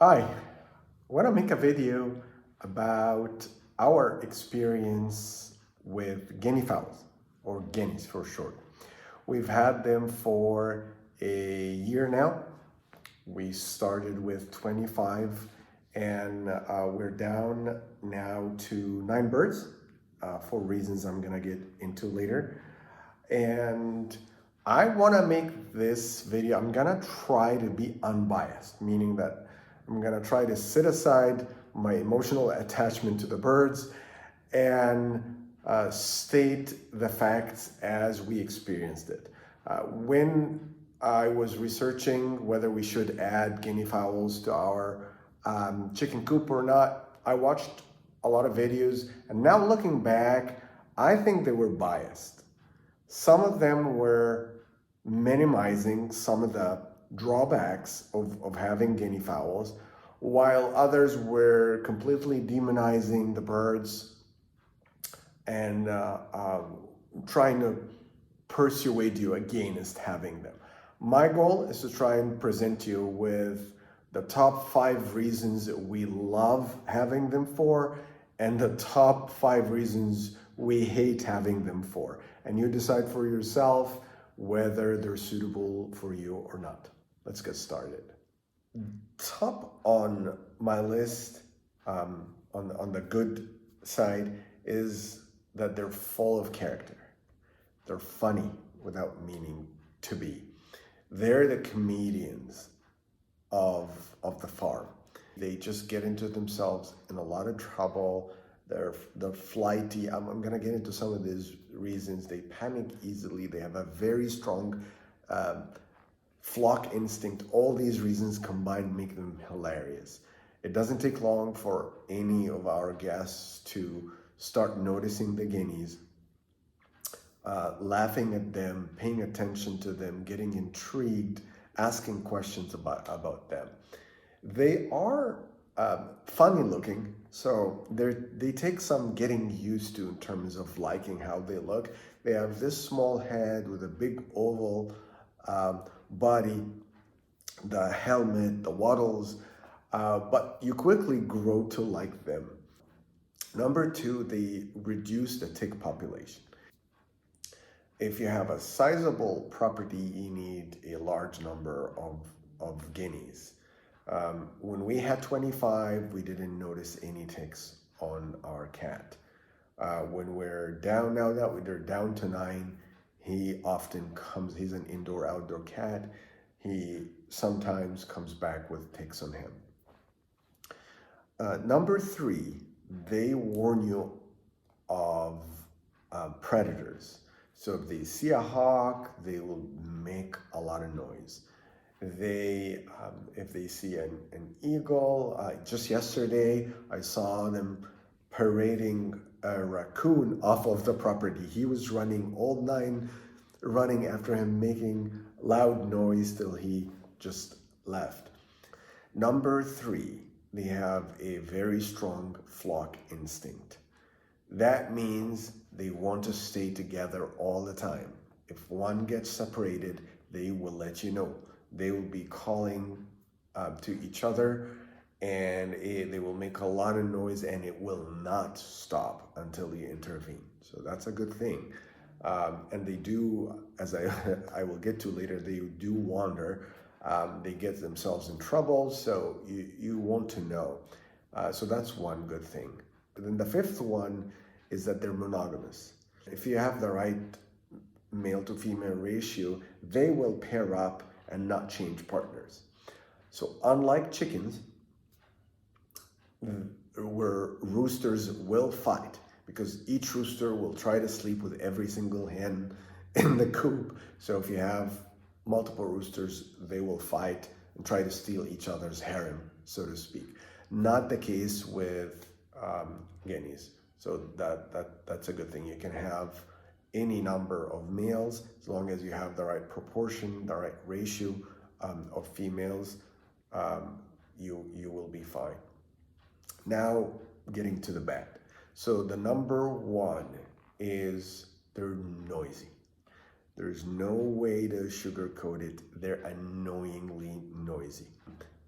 Hi, I want to make a video about our experience with Guinea fowls, or Guineas for short. We've had them for a year now. We started with 25 and we're down now to 9 birds for reasons I'm going to get into later. And I want to make this video, I'm going to try to be unbiased, meaning that I'm going to try to set aside my emotional attachment to the birds and state the facts as we experienced it. When I was researching whether we should add guinea fowls to our chicken coop or not, I watched a lot of videos, and now looking back, I think they were biased. Some of them were minimizing some of the drawbacks of having guinea fowls, while others were completely demonizing the birds and trying to persuade you against having them. My goal is to try and present you with the top 5 reasons we love having them for and the top 5 reasons we hate having them for. And you decide for yourself whether they're suitable for you or not. Let's get started. Top on my list, on the good side, is that they're full of character. They're funny without meaning to be. They're the comedians of the farm. They just get into themselves in a lot of trouble. They're flighty. I'm going to get into some of these reasons. They panic easily. They have a very strong flock instinct. All these reasons combined make them hilarious. It doesn't take long for any of our guests to start noticing the guineas, laughing at them, paying attention to them, getting intrigued, asking questions about them. They are funny looking, so they take some getting used to in terms of liking how they look. They have this small head with a big oval body, the helmet, the wattles, but you quickly grow to like them. Number 2, they reduce the tick population. If you have a sizable property, you need a large number of guineas. When we had 25, we didn't notice any ticks on our cat. When we're down now that we're down to 9, he often comes, he's an indoor-outdoor cat. He sometimes comes back with ticks on him. Number 3, they warn you of predators. So if they see a hawk, they will make a lot of noise. If they see an eagle, just yesterday I saw them parading a raccoon off of the property. He was running all 9, running after him, making loud noise till he just left. Number 3, they have a very strong flock instinct. That means they want to stay together all the time. If one gets separated, they will let you know. They will be calling to each other, and they will make a lot of noise, and it will not stop until you intervene. So that's a good thing. And they do, as I will get to later, they do wander. They get themselves in trouble, so you want to know. So that's one good thing. But then the 5th one is that they're monogamous. If you have the right male to female ratio, they will pair up and not change partners. So unlike chickens, where roosters will fight, because each rooster will try to sleep with every single hen in the coop. So if you have multiple roosters, they will fight and try to steal each other's harem, so to speak. Not the case with guineas. So that's a good thing. You can have any number of males as long as you have the right proportion, the right ratio of females. You will be fine. Now getting to the bad. So the number 1 is they're noisy. There's no way to sugarcoat it. They're annoyingly noisy.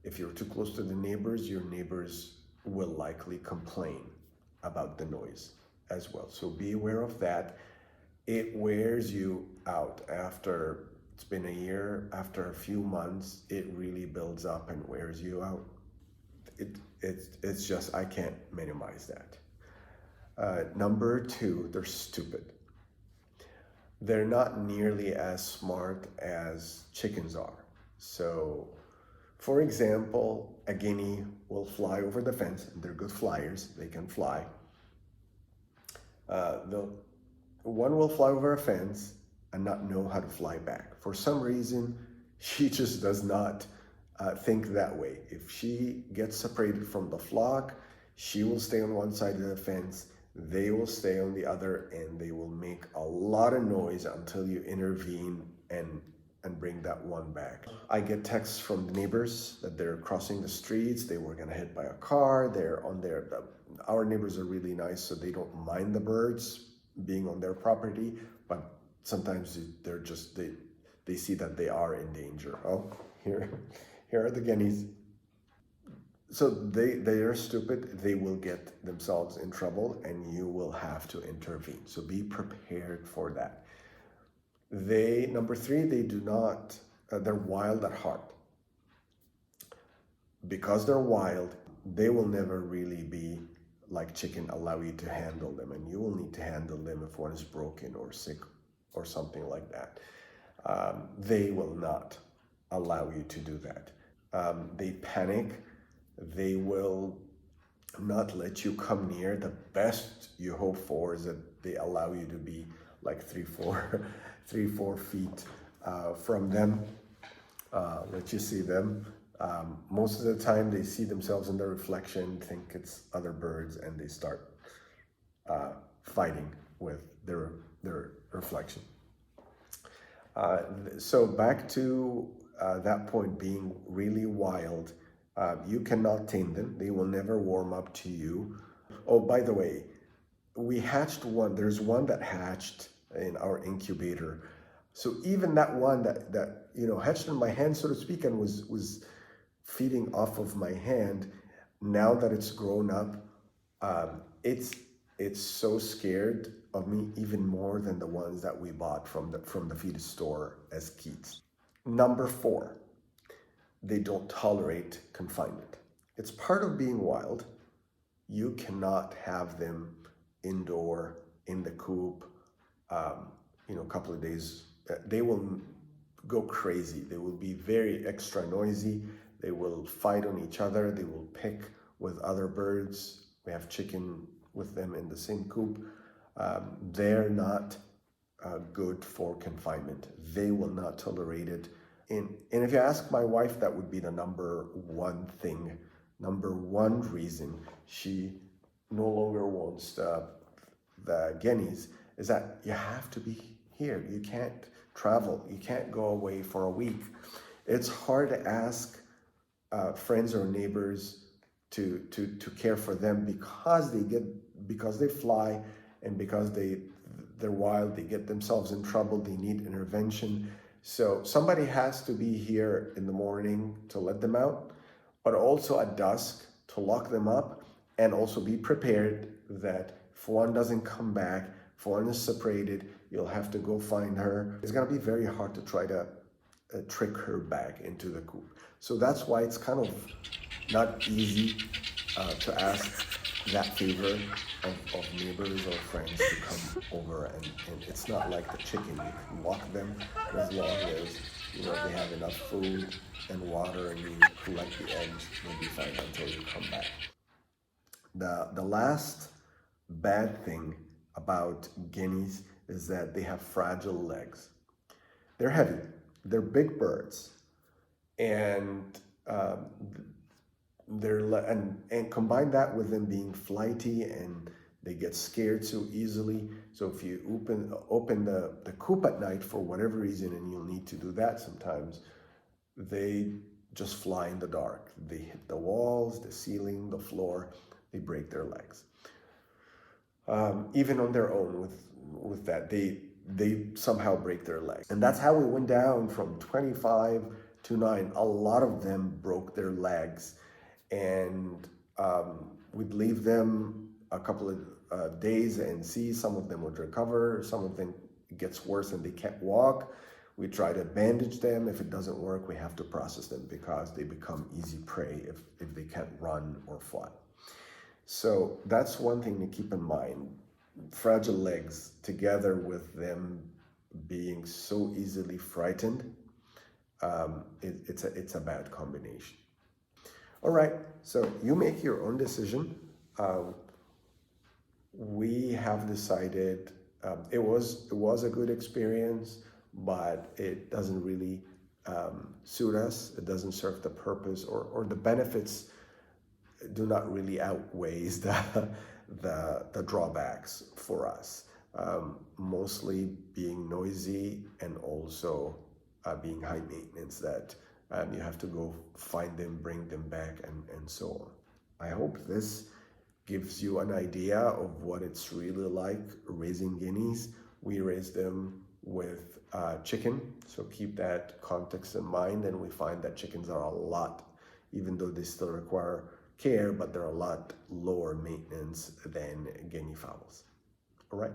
If you're too close to the neighbors, your neighbors will likely complain about the noise as well. So be aware of that. It wears you out after it's been a year, after a few months, it really builds up and wears you out. It's just, I can't minimize that. Number two, they're stupid. They're not nearly as smart as chickens are. So, for example, a guinea will fly over the fence. They're good flyers, they can fly. One will fly over a fence and not know how to fly back. For some reason, she just does not think that way. If she gets separated from the flock, she will stay on one side of the fence, they will stay on the other, and they will make a lot of noise until you intervene and bring that one back. I get texts from the neighbors that they're crossing the streets, they were gonna hit by a car, they're on their, our neighbors are really nice, so they don't mind the birds being on their property, but sometimes they're just, they see that they are in danger. Oh, here are the guineas. So they are stupid, they will get themselves in trouble and you will have to intervene. So be prepared for that. Number three, they do not, they're wild at heart. Because they're wild, they will never really be like chicken, allow you to handle them, and you will need to handle them if one is broken or sick or something like that. They will not allow you to do that. They panic. They will not let you come near. The best you hope for is that they allow you to be like 3-4 feet from them, let you see them. Most of the time they see themselves in the reflection, think it's other birds, and they start fighting with their reflection. So back to that point, being really wild, you cannot tame them. They will never warm up to you. Oh, by the way, we hatched one. There's one that hatched in our incubator. So even that one that hatched in my hand, so to speak, and was feeding off of my hand, now that it's grown up, it's so scared of me even more than the ones that we bought from the feed store as kids. Number four, they don't tolerate confinement. It's part of being wild. You cannot have them indoor in the coop, a couple of days. They will go crazy. They will be very extra noisy. They will fight on each other. They will pick with other birds. We have chicken with them in the same coop. They're not good for confinement. They will not tolerate it. And if you ask my wife, that would be the number one reason she no longer wants the guineas, is that you have to be here. You can't travel. You can't go away for a week. It's hard to ask friends or neighbors to care for them because they fly, and because they're wild, they get themselves in trouble, they need intervention. So somebody has to be here in the morning to let them out, but also at dusk to lock them up, and also be prepared that if one doesn't come back, if one is separated, you'll have to go find her. It's gonna be very hard to try to trick her back into the coop. So that's why it's kind of not easy to ask that favor of neighbors or friends to come over, and it's not like the chicken. You can walk them as long as they have enough food and water, and you collect the eggs, you'll be fine until you come back. The last bad thing about guineas is that they have fragile legs. They're heavy, they're big birds, and and combine that with them being flighty, and they get scared so easily. So if you open the coop at night for whatever reason, and you'll need to do that sometimes, they just fly in the dark. They hit the walls, the ceiling, the floor, they break their legs. Even on their own with that, they somehow break their legs. And that's how we went down from 25 to 9, a lot of them broke their legs, and we'd leave them a couple of days and see. Some of them would recover, some of them it gets worse and they can't walk. We try to bandage them. If it doesn't work, we have to process them because they become easy prey if they can't run or fly. So that's one thing to keep in mind. Fragile legs together with them being so easily frightened, it's a bad combination. All right, so you make your own decision. We have decided it was a good experience, but it doesn't really suit us. It doesn't serve the purpose, or the benefits do not really outweigh the drawbacks for us. Mostly being noisy and also being high maintenance, that you have to go find them, bring them back, and so on. I hope this gives you an idea of what it's really like raising guineas. We raise them with chicken, so keep that context in mind, and we find that chickens are a lot, even though they still require care, but they're a lot lower maintenance than guinea fowls. All right.